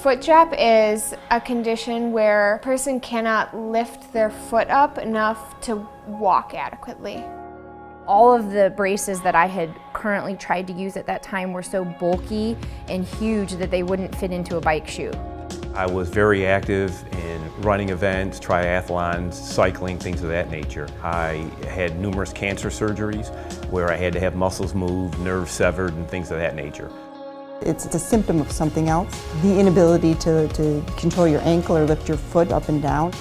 Foot drop is a condition where a person cannot lift their foot up enough to walk adequately. All of the braces that I had currently tried to use at that time were so bulky and huge that they wouldn't fit into a bike shoe. I was very active in running events, triathlons, cycling, things of that nature. I had numerous cancer surgeries where I had to have muscles moved, nerves severed, and things of that nature. It's a symptom of something else. The inability to control your ankle or lift your foot up and down.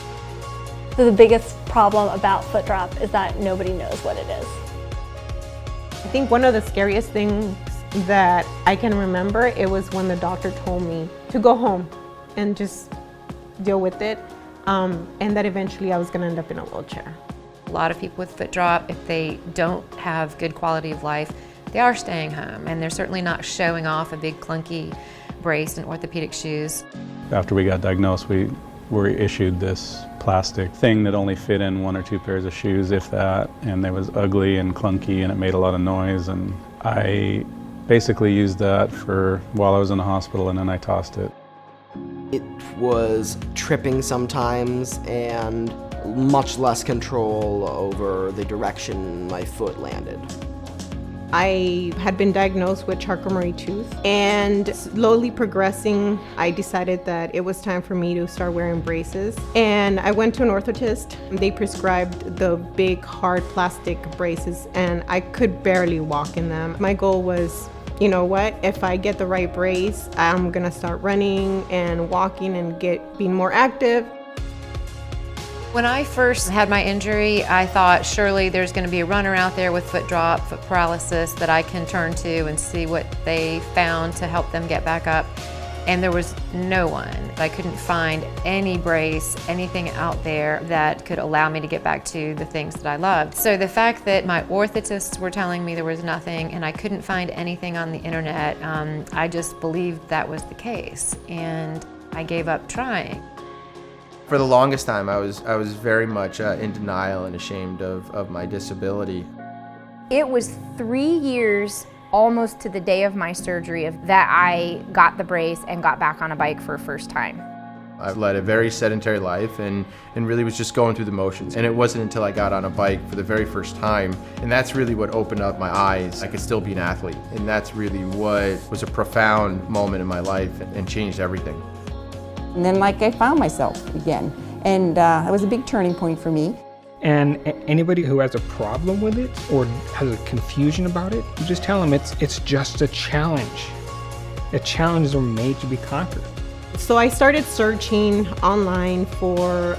So the biggest problem about foot drop is that nobody knows what it is. I think one of the scariest things that I can remember, it was when the doctor told me to go home and just deal with it, and that eventually I was going to end up in a wheelchair. A lot of people with foot drop, if they don't have good quality of life, they are staying home, and they're certainly not showing off a big clunky brace and orthopedic shoes. After we got diagnosed, we were issued this plastic thing that only fit in 1 or 2 pairs of shoes, if that, and it was ugly and clunky and it made a lot of noise, and I basically used that for while I was in the hospital, and then I tossed it. It was tripping sometimes and much less control over the direction my foot landed. I had been diagnosed with Charcot-Marie tooth, and slowly progressing, I decided that it was time for me to start wearing braces. And I went to an orthotist. They prescribed the big, hard plastic braces, and I could barely walk in them. My goal was, you know what, if I get the right brace, I'm gonna start running and walking and being more active. When I first had my injury, I thought surely there's going to be a runner out there with foot drop, foot paralysis that I can turn to and see what they found to help them get back up. And there was no one. I couldn't find any brace, anything out there that could allow me to get back to the things that I loved. So the fact that my orthotists were telling me there was nothing and I couldn't find anything on the internet, I just believed that was the case, and I gave up trying. For the longest time, I was very much in denial and ashamed of my disability. It was 3 years, almost to the day of my surgery, that I got the brace and got back on a bike for the first time. I've led a very sedentary life and really was just going through the motions. And it wasn't until I got on a bike for the very first time, and that's really what opened up my eyes. I could still be an athlete, and that's really what was a profound moment in my life and changed everything. And then I found myself again, and it was a big turning point for me. And anybody who has a problem with it or has a confusion about it, you just tell them it's just a challenge. Challenges are made to be conquered. So I started searching online for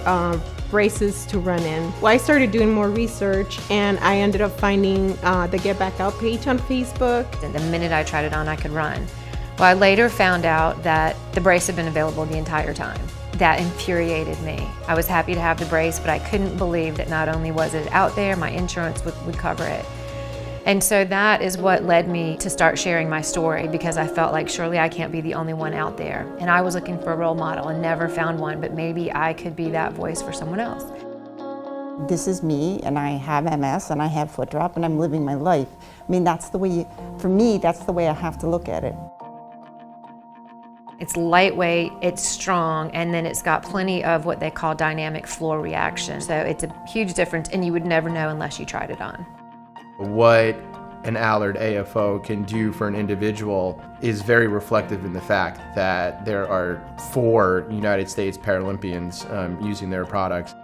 braces to run in. Well, I started doing more research, and I ended up finding the Get Back Out page on Facebook. And the minute I tried it on, I could run. Well, I later found out that the brace had been available the entire time. That infuriated me. I was happy to have the brace, but I couldn't believe that not only was it out there, my insurance would cover it. And so that is what led me to start sharing my story, because I felt like surely I can't be the only one out there. And I was looking for a role model and never found one, but maybe I could be that voice for someone else. This is me, and I have MS, and I have foot drop, and I'm living my life. I mean, that's the way, for me, that's the way I have to look at it. It's lightweight, it's strong, and then it's got plenty of what they call dynamic floor reaction. So it's a huge difference, and you would never know unless you tried it on. What an Allard AFO can do for an individual is very reflective in the fact that there are 4 United States Paralympians using their products.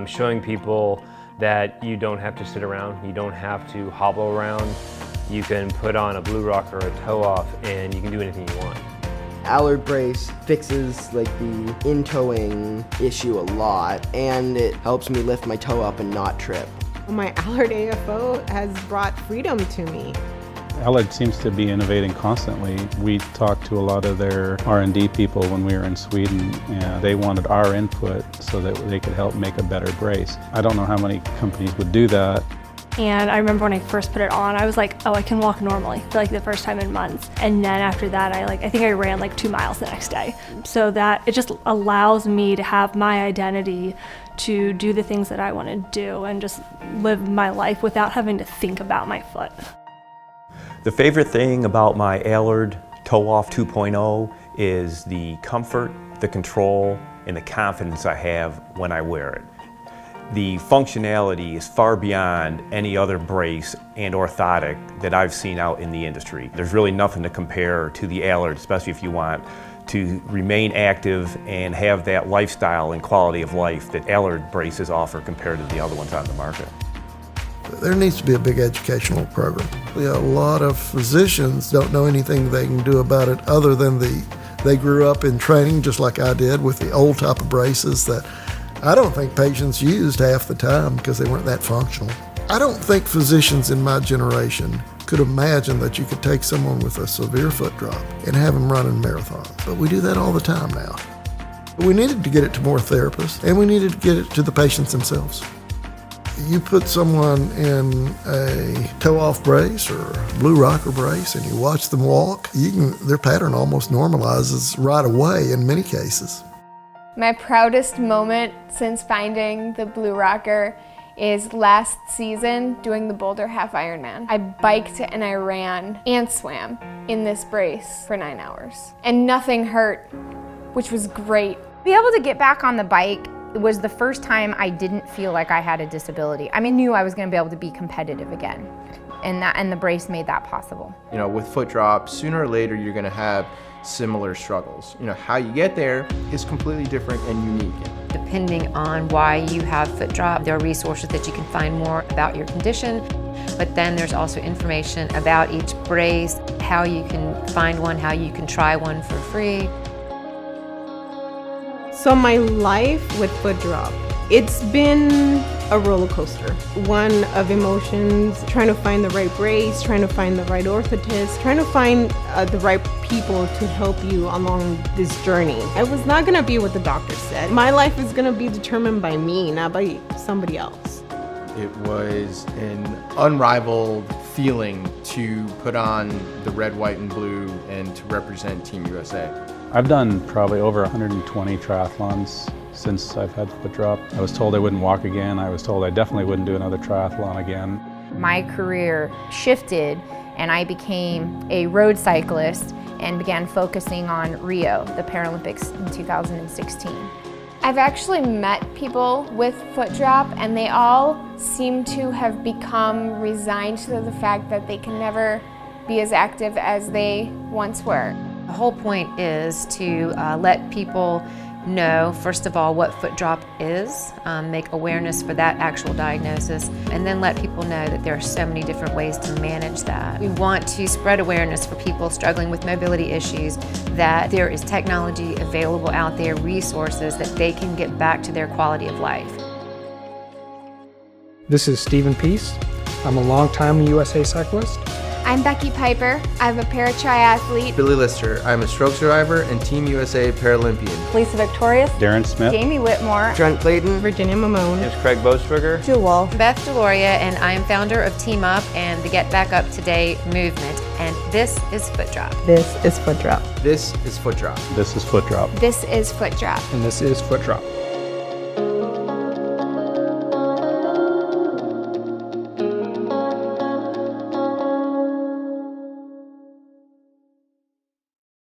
Showing people that you don't have to sit around, you don't have to hobble around, you can put on a blue rock or a toe off and you can do anything you want. Allard brace fixes like the in-toeing issue a lot, and it helps me lift my toe up and not trip. My Allard AFO has brought freedom to me. Allard seems to be innovating constantly. We talked to a lot of their R&D people when we were in Sweden, and they wanted our input so that they could help make a better brace. I don't know how many companies would do that. And I remember when I first put it on, I was like, oh, I can walk normally for like the first time in months. And then after that, I think I ran like 2 miles the next day. So that it just allows me to have my identity to do the things that I want to do and just live my life without having to think about my foot. The favorite thing about my Allard Toe Off 2.0 is the comfort, the control, and the confidence I have when I wear it. The functionality is far beyond any other brace and orthotic that I've seen out in the industry. There's really nothing to compare to the Allard, especially if you want to remain active and have that lifestyle and quality of life that Allard braces offer compared to the other ones on the market. There needs to be a big educational program. A lot of physicians don't know anything they can do about it other than they grew up in training just like I did with the old type of braces that I don't think patients used half the time because they weren't that functional. I don't think physicians in my generation could imagine that you could take someone with a severe foot drop and have them running marathons, but we do that all the time now. We needed to get it to more therapists, and we needed to get it to the patients themselves. You put someone in a toe-off brace or blue rocker brace and you watch them walk, their pattern almost normalizes right away in many cases. My proudest moment since finding the blue rocker is last season doing the Boulder Half Ironman. I biked and I ran and swam in this brace for 9 hours. And nothing hurt, which was great. Be able to get back on the bike was the first time I didn't feel like I had a disability. I knew I was going to be able to be competitive again. And the brace made that possible. You know, with foot drop, sooner or later you're going to have similar struggles. You know, how you get there is completely different and unique. Depending on why you have foot drop, there are resources that you can find more about your condition, but then there's also information about each brace, how you can find one, how you can try one for free. So my life with foot drop, it's been a roller coaster. One of emotions, trying to find the right brace, trying to find the right orthotist, trying to find the right people to help you along this journey. I was not gonna be what the doctor said. My life is gonna be determined by me, not by somebody else. It was an unrivaled feeling to put on the red, white, and blue and to represent Team USA. I've done probably over 120 triathlons since I've had foot drop. I was told I wouldn't walk again. I was told I definitely wouldn't do another triathlon again. My career shifted and I became a road cyclist and began focusing on Rio, the Paralympics in 2016. I've actually met people with foot drop and they all seem to have become resigned to the fact that they can never be as active as they once were. The whole point is to let people know, first of all, what foot drop is, make awareness for that actual diagnosis, and then let people know that there are so many different ways to manage that. We want to spread awareness for people struggling with mobility issues, that there is technology available out there, resources that they can get back to their quality of life. This is Stephen Peace. I'm a longtime USA cyclist. I'm Becky Piper. I'm a para-triathlete. Billy Lister, I'm a stroke survivor and Team USA Paralympian. Lisa Victorious. Darren Smith. Jamie Whitmore. Trent Clayton. Virginia Mamone. It's Craig Boasberger. Jill Wall. Beth Deloria, and I am founder of TeamUP and the Get Back Up Today movement, and this is Foot Drop. This is foot drop. This is foot drop. This is foot drop. This is foot drop. And this is Foot Drop.